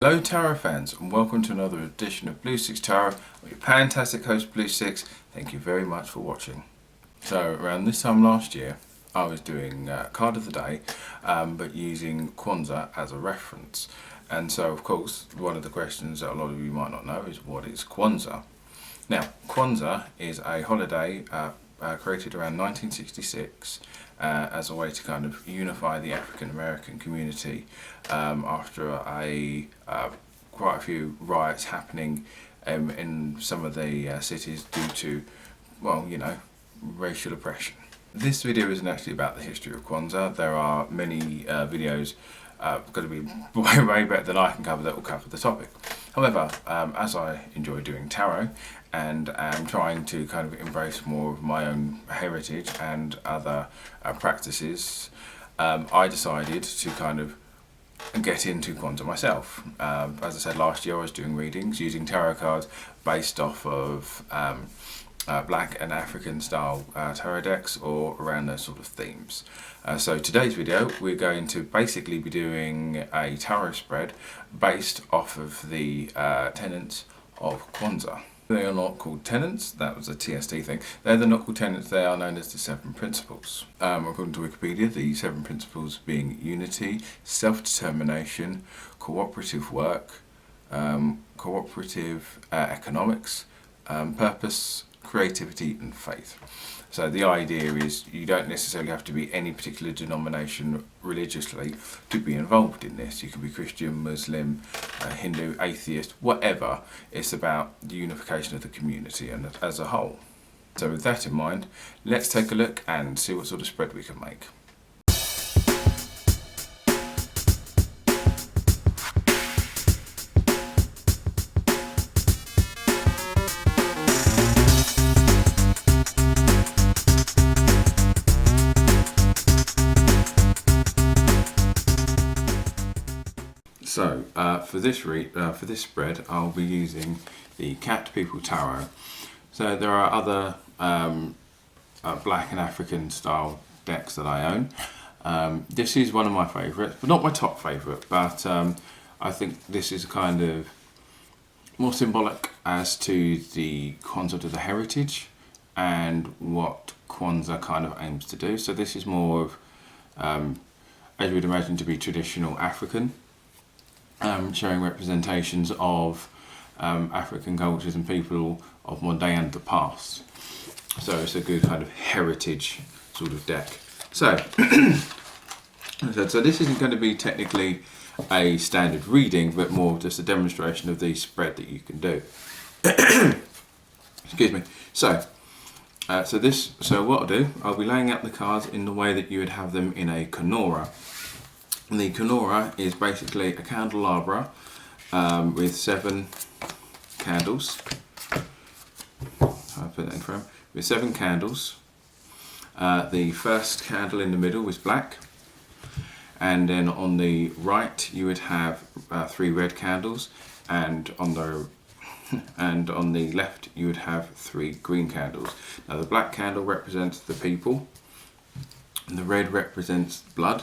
Hello Tarot fans and welcome to another edition of Blue Sicx Tarot. I'm your fantastic host Blue Sicx. Thank you very much for watching. So around this time last year I was doing card of the day but using Kwanza as a reference, and so of course one of the questions that a lot of you might not know is what is Kwanza. Now Kwanza is a holiday created around 1966 as a way to kind of unify the African American community after quite a few riots happening in some of the cities due to, well, you know, racial oppression. This video isn't actually about the history of Kwanza. There are many videos going to be way better than I can cover that will cover the topic. However, as I enjoy doing tarot and am trying to kind of embrace more of my own heritage and other practices, I decided to kind of get into Kwanza myself. As I said, last year I was doing readings using tarot cards based off of black and African style tarot decks or around those sort of themes. So today's video we're going to basically be doing a tarot spread based off of the tenets of Kwanza. They are not called tenets, that was a TST thing. They're not called tenets, they are known as the 7 principles. According to Wikipedia, the 7 principles being unity, self-determination, cooperative work, cooperative economics, purpose, creativity and faith. So the idea is you don't necessarily have to be any particular denomination religiously to be involved in this. You can be Christian, Muslim, Hindu, atheist, whatever. It's about the unification of the community and as a whole. So with that in mind, let's take a look and see what sort of spread we can make. So for this spread, I'll be using the Cat People Tarot. So there are other black and African style decks that I own. This is one of my favourites, but not my top favourite. But I think this is kind of more symbolic as to the concept of the heritage and what Kwanza kind of aims to do. So this is more of, as you would imagine, to be traditional African. Showing representations of African cultures and people of modern day and the past. So it's a good kind of heritage sort of deck. So, so this isn't going to be technically a standard reading, but more just a demonstration of the spread that you can do. Excuse me. So what I'll do, I'll be laying out the cards in the way that you would have them in a Kanora. The Kanora is basically a candelabra with 7 candles. I'll put that in frame. With 7 candles. The first candle in the middle is black, and then on the right you would have 3 red candles, and on the left you would have 3 green candles. Now the black candle represents the people, and the red represents blood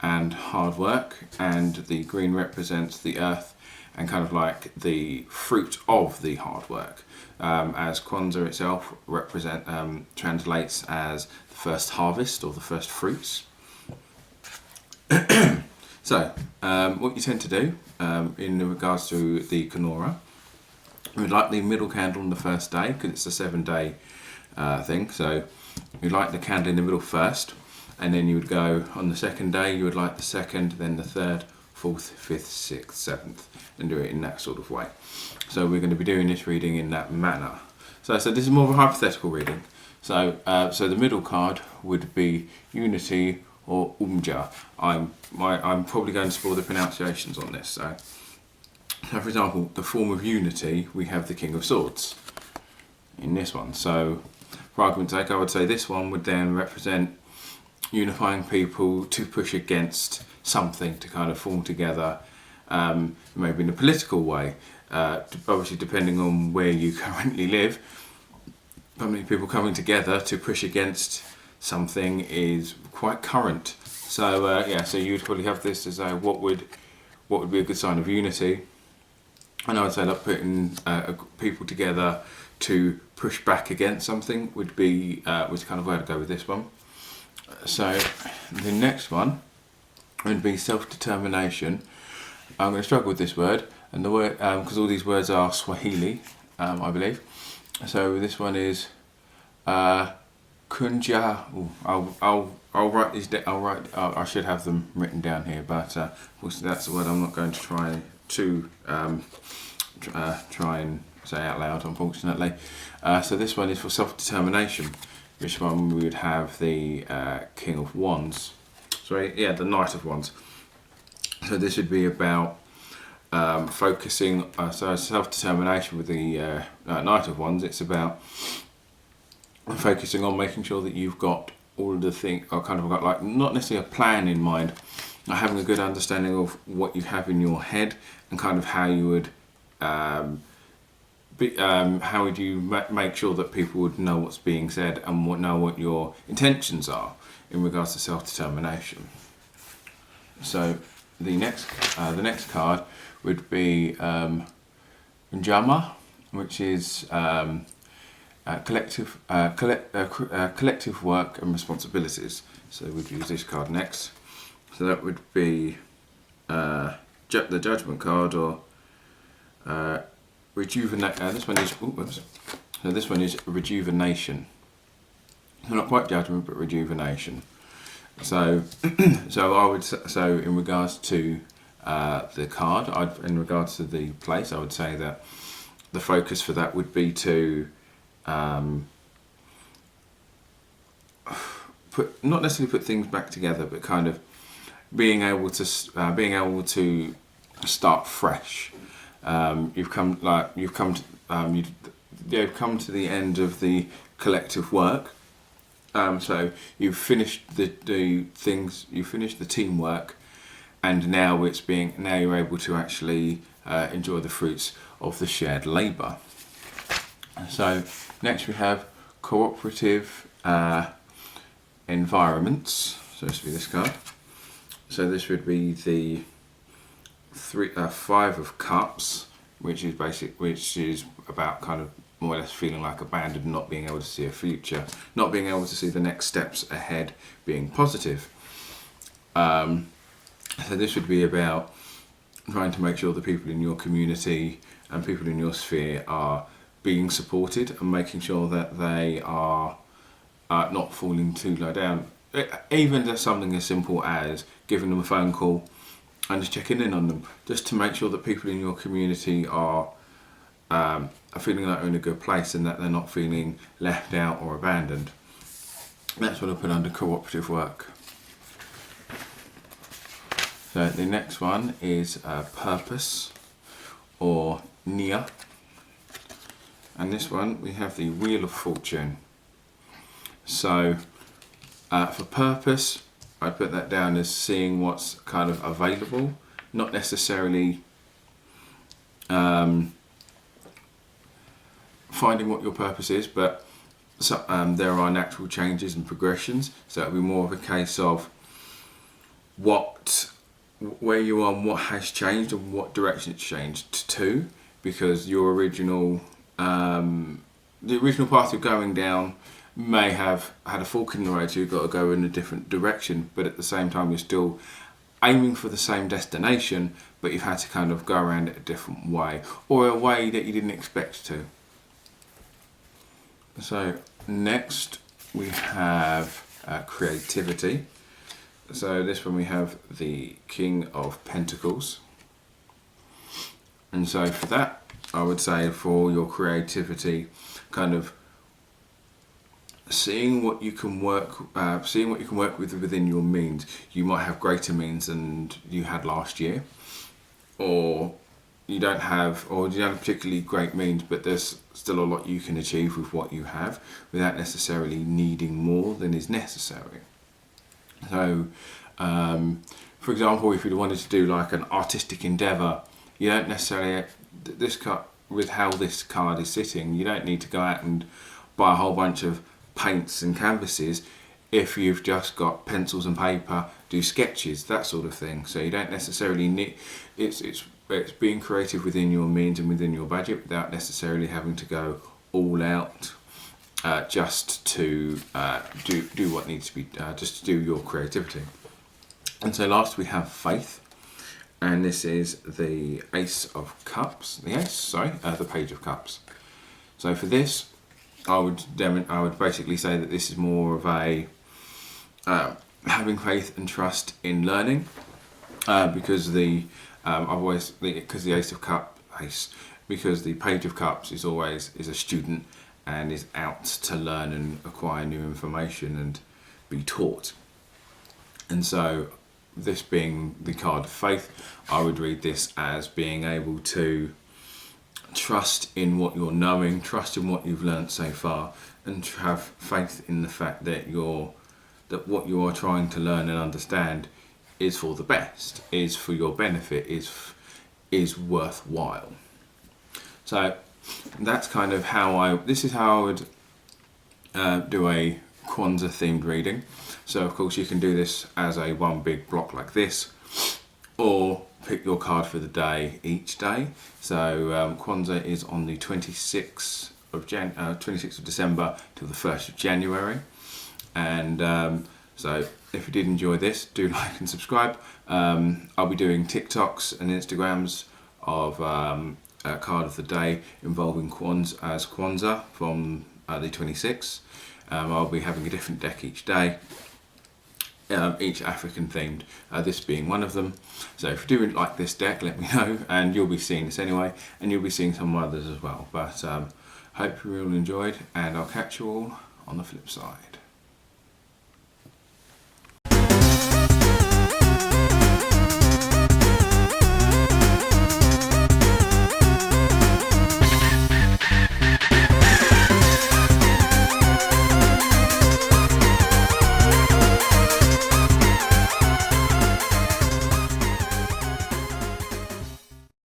and hard work, and the green represents the earth and kind of like the fruit of the hard work, as Kwanza itself translates as the first harvest or the first fruits. So what you tend to do in regards to the Kanora, we would light the middle candle on the first day because it's a 7-day thing. So you light the candle in the middle first, and then you would go on the second day, you would light the second, then the third, 4th, 5th, 6th, 7th, and do it in that sort of way. So we're going to be doing this reading in that manner. So this is more of a hypothetical reading. So the middle card would be Unity or Umja. I'm probably going to spoil the pronunciations on this. So for example, the form of Unity, we have the King of Swords in this one. So for argument's sake, I would say this one would then represent unifying people to push against something, to kind of form together, maybe in a political way, obviously depending on where you currently live. How many people coming together to push against something is quite current. So yeah, so you'd probably have this as a what would be a good sign of unity. And I would say like putting people together to push back against something would be was kind of where to go with this one. So the next one would be self-determination. I'm going to struggle with this word, and the word because all these words are Swahili, I believe. So this one is kunja. Ooh, I'll write these. I should have them written down here, but that's the word I'm not going to try to try and say out loud, unfortunately. So this one is for self-determination. Which one we would have the King of Wands. Sorry, yeah, the Knight of Wands. So this would be about focusing. So self-determination with the Knight of Wands. It's about focusing on making sure that you've got all of the things, or kind of got like not necessarily a plan in mind, but having a good understanding of what you have in your head and kind of how you would. How would you make sure that people would know what's being said and know what your intentions are in regards to self-determination? So the next card would be Njama, which is collective work and responsibilities. So we'd use this card next. So that would be the Judgment card, or rejuvenate. This one is rejuvenation. So not quite judgment, but rejuvenation. So, so in regards to the card, in regards to the place, I would say that the focus for that would be to not necessarily put things back together, but kind of being able to start fresh. You've come to the end of the collective work. So you've finished the things, you've finished the teamwork, and now you're able to actually enjoy the fruits of the shared labour. So next we have cooperative environments. So this would be this card. So this would be the Five of Cups, which is about kind of more or less feeling like abandoned, not being able to see a future, not being able to see the next steps ahead, being positive. So this would be about trying to make sure the people in your community and people in your sphere are being supported and making sure that they are not falling too low down. Even just something as simple as giving them a phone call and just checking in on them, just to make sure that people in your community are feeling like they're in a good place and that they're not feeling left out or abandoned. That's what I put under cooperative work. So the next one is purpose, or Nia. And this one we have the Wheel of Fortune. So for purpose, I put that down as seeing what's kind of available, not necessarily finding what your purpose is, but there are natural changes and progressions. So it'll be more of a case of where you are and what has changed and what direction it's changed to, because your original the original path you're going down may have had a fork in the road, so you've got to go in a different direction, but at the same time you're still aiming for the same destination, but you've had to kind of go around it a different way, or a way that you didn't expect to. So next we have creativity. So this one we have the King of Pentacles. And so for that, I would say for your creativity, kind of seeing what you can work with within your means. You might have greater means than you had last year, or you don't have particularly great means, but there's still a lot you can achieve with what you have without necessarily needing more than is necessary. So, for example, if you wanted to do like an artistic endeavour, you don't necessarily, with how this card is sitting, you don't need to go out and buy a whole bunch of paints and canvases. If you've just got pencils and paper, do sketches, that sort of thing. So you don't necessarily need, it's it's being creative within your means and within your budget without necessarily having to go all out just to do what needs to be just to do your creativity. And so last we have faith, and this is the Ace of Cups. The Page of Cups. So for this, I would basically say that this is more of a having faith and trust in learning, because the because the Page of Cups is always a student and is out to learn and acquire new information and be taught. And so, this being the card of faith, I would read this as being able to trust in what you're knowing, trust in what you've learnt so far, and have faith in the fact that what you are trying to learn and understand is for the best, is for your benefit, is worthwhile. So that's kind of this is how I would do a Kwanza themed reading. So of course you can do this as a one big block like this, or pick your card for the day each day. So Kwanza is on the 26th of December till the 1st of January. And so if you did enjoy this, do like and subscribe. I'll be doing TikToks and Instagrams of card of the day involving Kwanza from the 26th. I'll be having a different deck each day, each African themed, this being one of them. So if you do like this deck, let me know, and you'll be seeing this anyway, and you'll be seeing some others as well. But hope you all enjoyed, and I'll catch you all on the flip side.